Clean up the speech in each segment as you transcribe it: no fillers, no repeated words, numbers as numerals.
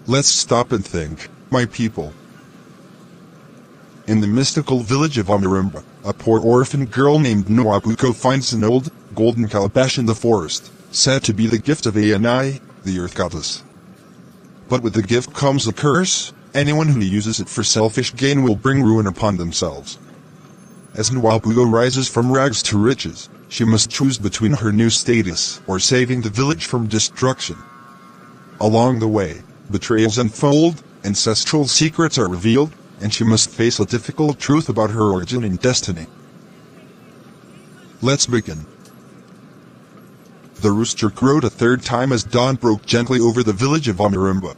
Let's stop and think, my people. In the mystical village of Amarimba, a poor orphan girl named Noabuko finds an old, golden calabash in the forest, said to be the gift of Ayanai, the earth goddess. But with the gift comes a curse. Anyone who uses it for selfish gain will bring ruin upon themselves. As Noabuko rises from rags to riches, she must choose between her new status or saving the village from destruction. Along the way, betrayals unfold, ancestral secrets are revealed, and she must face a difficult truth about her origin and destiny. Let's begin. The rooster crowed a third time as dawn broke gently over the village of Amarimba.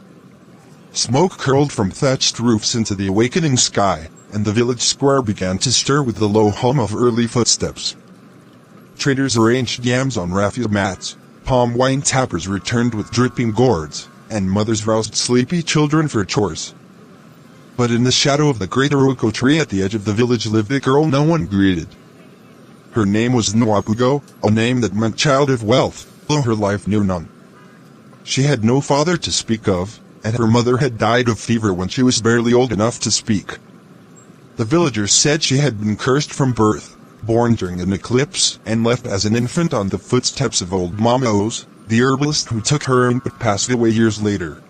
Smoke curled from thatched roofs into the awakening sky, and the village square began to stir with the low hum of early footsteps. Traders arranged yams on raffia mats, palm wine tappers returned with dripping gourds, and mothers roused sleepy children for chores. But in the shadow of the great Iroko tree at the edge of the village lived a girl no one greeted. Her name was Noabuko, a name that meant child of wealth, though her life knew none. She had no father to speak of, and her mother had died of fever when she was barely old enough to speak. The villagers said she had been cursed from birth, born during an eclipse, and left as an infant on the footsteps of old Mama Oz, the herbalist who took her in but passed away years later.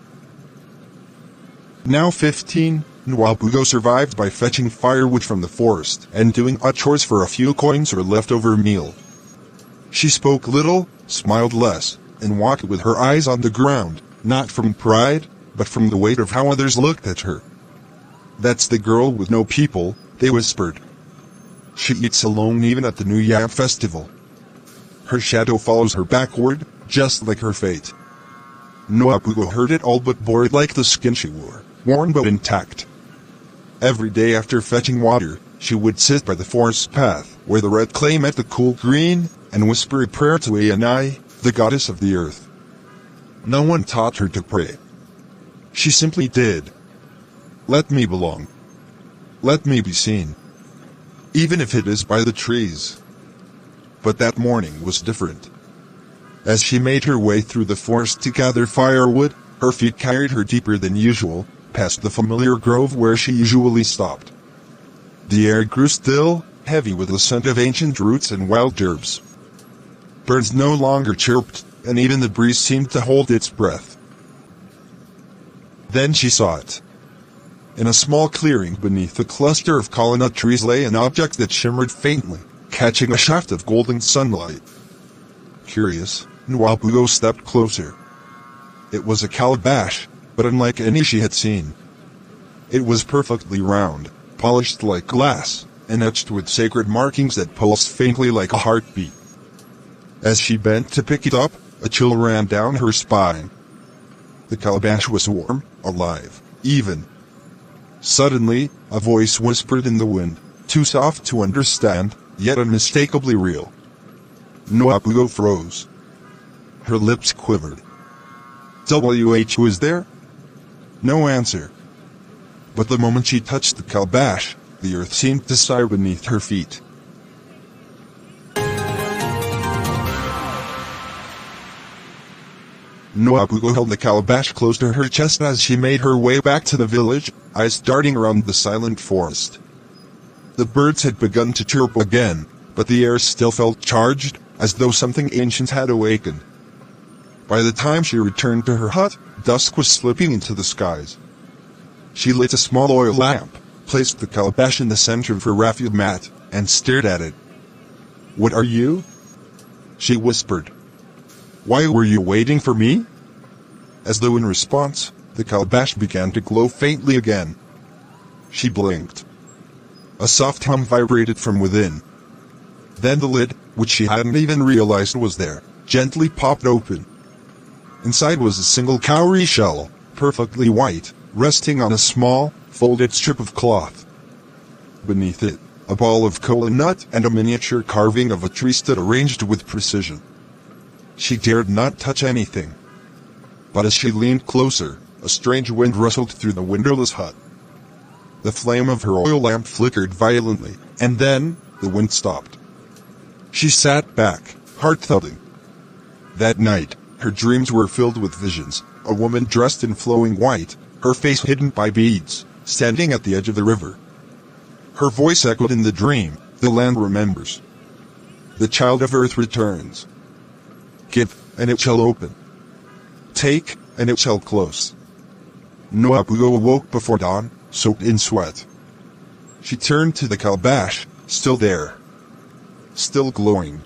Now 15, Noabuko survived by fetching firewood from the forest and doing odd chores for a few coins or leftover meal. She spoke little, smiled less, and walked with her eyes on the ground, not from pride, but from the weight of how others looked at her. That's the girl with no people, they whispered. She eats alone even at the New Year festival. Her shadow follows her backward, just like her fate. Noabuko heard it all but bore it like the skin she wore, worn but intact. Every day after fetching water, she would sit by the forest path, where the red clay met the cool green, and whisper a prayer to Ayanai, the goddess of the earth. No one taught her to pray. She simply did. Let me belong. Let me be seen. Even if it is by the trees. But that morning was different. As she made her way through the forest to gather firewood, her feet carried her deeper than usual, past the familiar grove where she usually stopped. The air grew still, heavy with the scent of ancient roots and wild herbs. Birds no longer chirped, and even the breeze seemed to hold its breath. Then she saw it. In a small clearing beneath a cluster of coconut trees lay an object that shimmered faintly, catching a shaft of golden sunlight. Curious, Noabuko stepped closer. It was a calabash, but unlike any she had seen. It was perfectly round, polished like glass, and etched with sacred markings that pulsed faintly like a heartbeat. As she bent to pick it up, a chill ran down her spine. The calabash was warm, alive, even. Suddenly, a voice whispered in the wind, too soft to understand, yet unmistakably real. Noabuko froze. Her lips quivered. Who is there? No answer. But the moment she touched the calabash, the earth seemed to sigh beneath her feet. Noabuko held the calabash close to her chest as she made her way back to the village, eyes darting around the silent forest. The birds had begun to chirp again, but the air still felt charged, as though something ancient had awakened. By the time she returned to her hut, dusk was slipping into the skies. She lit a small oil lamp, placed the calabash in the center of her raffia mat, and stared at it. "What are you?" she whispered. "Why were you waiting for me?" As though in response, the calabash began to glow faintly again. She blinked. A soft hum vibrated from within. Then the lid, which she hadn't even realized was there, gently popped open. Inside was a single cowrie shell, perfectly white, resting on a small, folded strip of cloth. Beneath it, a ball of kola nut and a miniature carving of a tree stood arranged with precision. She dared not touch anything. But as she leaned closer, a strange wind rustled through the windowless hut. The flame of her oil lamp flickered violently, and then, the wind stopped. She sat back, heart thudding. That night, Her dreams were filled with visions, a woman dressed in flowing white, her face hidden by beads, standing at the edge of the river. Her voice echoed in the dream, "The land remembers. The child of earth returns. Give, and it shall open. Take, and it shall close." Nwabugo awoke before dawn, soaked in sweat. She turned to the calabash, still there. Still glowing.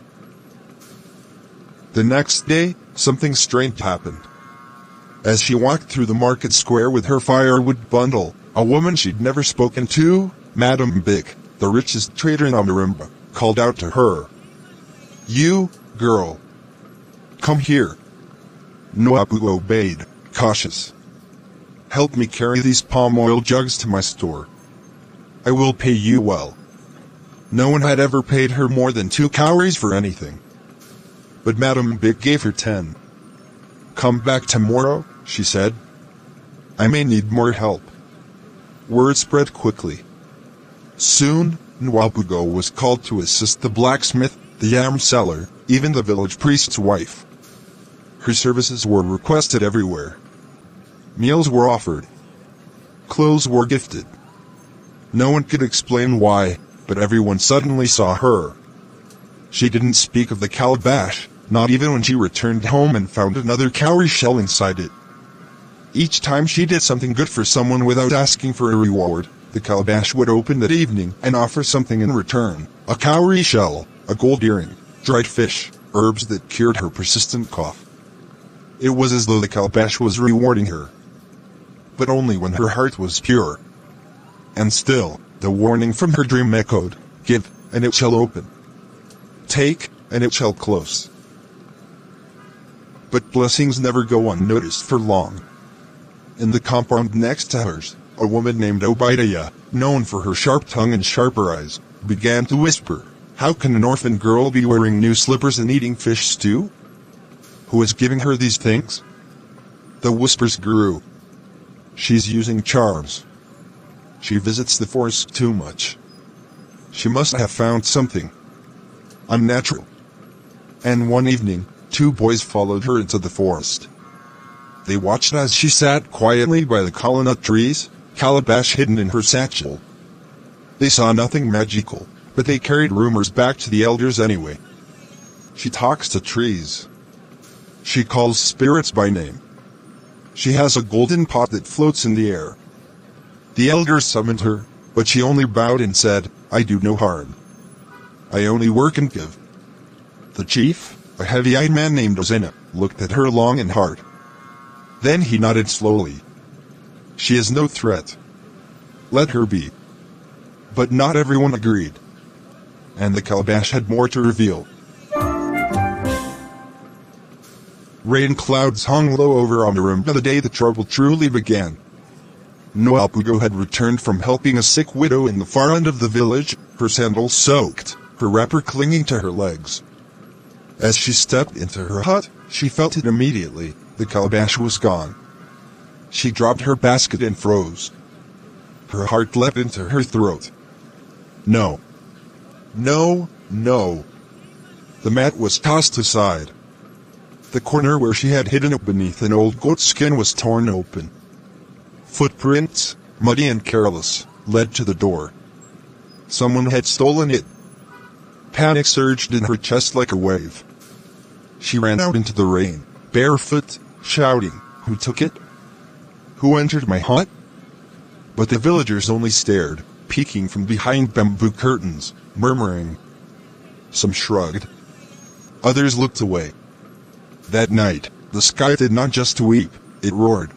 The next day, something strange happened. As she walked through the market square with her firewood bundle, a woman she'd never spoken to, Madame Bick, the richest trader in Amarimba, called out to her. "You, girl. Come here." Nwabugo obeyed, cautious. "Help me carry these palm oil jugs to my store. I will pay you well." No one had ever paid her more than 2 cowries for anything. But Madame Bick gave her 10. "Come back tomorrow," she said. "I may need more help." Word spread quickly. Soon, Nwabugo was called to assist the blacksmith, the yam seller, even the village priest's wife. Her services were requested everywhere. Meals were offered. Clothes were gifted. No one could explain why, but everyone suddenly saw her. She didn't speak of the calabash, not even when she returned home and found another cowrie shell inside it. Each time she did something good for someone without asking for a reward, the calabash would open that evening and offer something in return: a cowrie shell, a gold earring, dried fish, herbs that cured her persistent cough. It was as though the calabash was rewarding her. But only when her heart was pure. And still, the warning from her dream echoed, "Give, and it shall open. Take, and it shall close." But blessings never go unnoticed for long. In the compound next to hers, a woman named Obadiah, known for her sharp tongue and sharper eyes, began to whisper, "How can an orphan girl be wearing new slippers and eating fish stew? Who is giving her these things?" The whispers grew. "She's using charms. She visits the forest too much. She must have found something unnatural." And one evening, 2 boys followed her into the forest. They watched as she sat quietly by the coconut trees, calabash hidden in her satchel. They saw nothing magical, but they carried rumors back to the elders anyway. She talks to trees. She calls spirits by name. She has a golden pot that floats in the air. The elders summoned her, but she only bowed and said, "I do no harm. I only work and give." The chief, a heavy-eyed man named Ozena, looked at her long and hard. Then he nodded slowly. "She is no threat. Let her be." But not everyone agreed. And the calabash had more to reveal. Rain clouds hung low over Amarimba the day the trouble truly began. Nwabugo had returned from helping a sick widow in the far end of the village, her sandals soaked, her wrapper clinging to her legs. As she stepped into her hut, she felt it immediately: the calabash was gone. She dropped her basket and froze. Her heart leapt into her throat. No. No, no. The mat was tossed aside. The corner where she had hidden it beneath an old goat skin was torn open. Footprints, muddy and careless, led to the door. Someone had stolen it. Panic surged in her chest like a wave. She ran out into the rain, barefoot, shouting, "Who took it? Who entered my hut?" But the villagers only stared, peeking from behind bamboo curtains, murmuring. Some shrugged. Others looked away. That night, the sky did not just weep, it roared.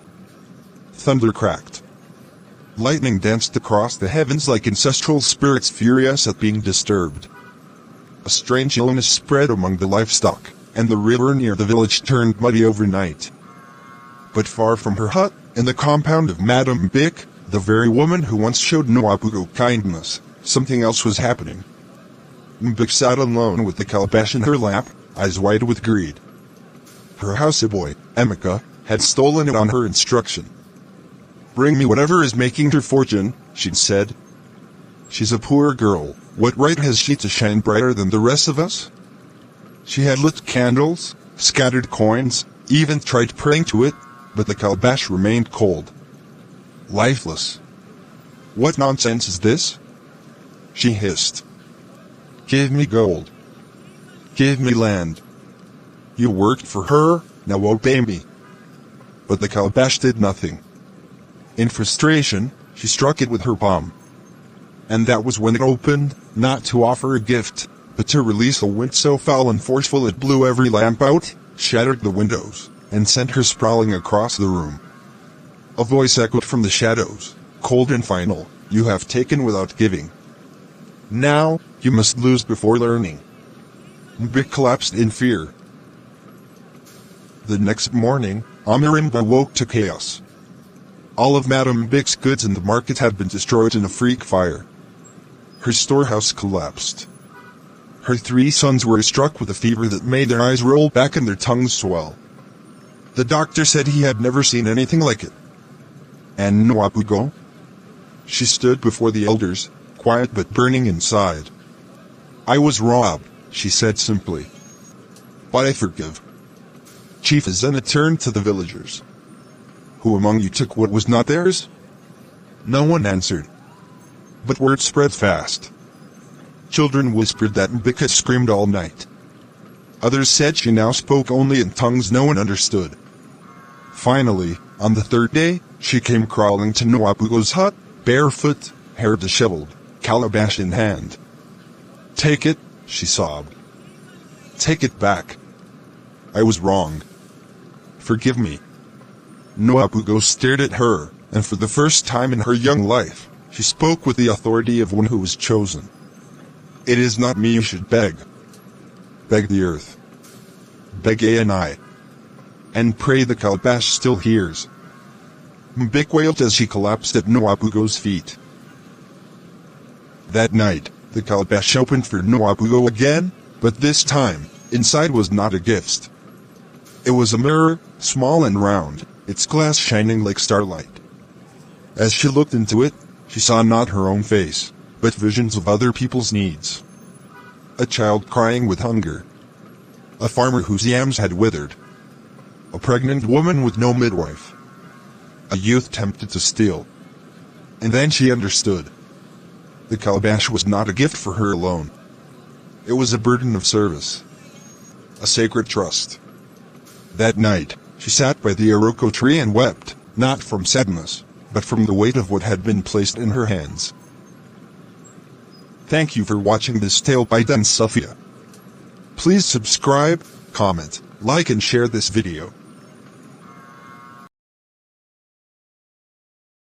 Thunder cracked. Lightning danced across the heavens like ancestral spirits furious at being disturbed. A strange illness spread among the livestock, and the river near the village turned muddy overnight. But far from her hut, in the compound of Madame Bick, the very woman who once showed Nwabugo kindness, something else was happening. Bick sat alone with the calabash in her lap, eyes wide with greed. Her houseboy, Emeka, had stolen it on her instruction. "Bring me whatever is making her fortune," she'd said. "She's a poor girl, what right has she to shine brighter than the rest of us?" She had lit candles, scattered coins, even tried praying to it, but the calabash remained cold, lifeless. "What nonsense is this?" she hissed. "Give me gold. Give me land. You worked for her, now obey me." But the calabash did nothing. In frustration, she struck it with her palm. And that was when it opened, not to offer a gift, but to release a wind so foul and forceful it blew every lamp out, shattered the windows, and sent her sprawling across the room. A voice echoed from the shadows, cold and final, "You have taken without giving. Now, you must lose before learning." Mbik collapsed in fear. The next morning, Amarimba woke to chaos. All of Madame Mbik's goods in the market had been destroyed in a freak fire. Her storehouse collapsed. Her 3 sons were struck with a fever that made their eyes roll back and their tongues swell. The doctor said he had never seen anything like it. And Nwabugo? She stood before the elders, quiet but burning inside. "I was robbed," she said simply. "But I forgive." Chief Azena turned to the villagers. "Who among you took what was not theirs?" No one answered. But word spread fast. Children whispered that Mbika screamed all night. Others said she now spoke only in tongues no one understood. Finally, on the 3rd day, she came crawling to Nwabugo's hut, barefoot, hair disheveled, calabash in hand. "Take it," she sobbed. "Take it back. I was wrong. Forgive me." Nwabugo stared at her, and for the first time in her young life, she spoke with the authority of one who was chosen. "It is not me you should beg. Beg the earth. Beg Ani. And pray the calabash still hears." Mbik wailed as she collapsed at Nwabugo's feet. That night, the calabash opened for Nwabugo again, but this time, inside was not a gift. It was a mirror, small and round, its glass shining like starlight. As she looked into it, she saw not her own face, but visions of other people's needs. A child crying with hunger. A farmer whose yams had withered. A pregnant woman with no midwife. A youth tempted to steal. And then she understood. The calabash was not a gift for her alone. It was a burden of service. A sacred trust. That night, she sat by the Iroko tree and wept, not from sadness, but from the weight of what had been placed in her hands. Thank you for watching this tale by Dan Sufia. Please subscribe, comment, like and share this video.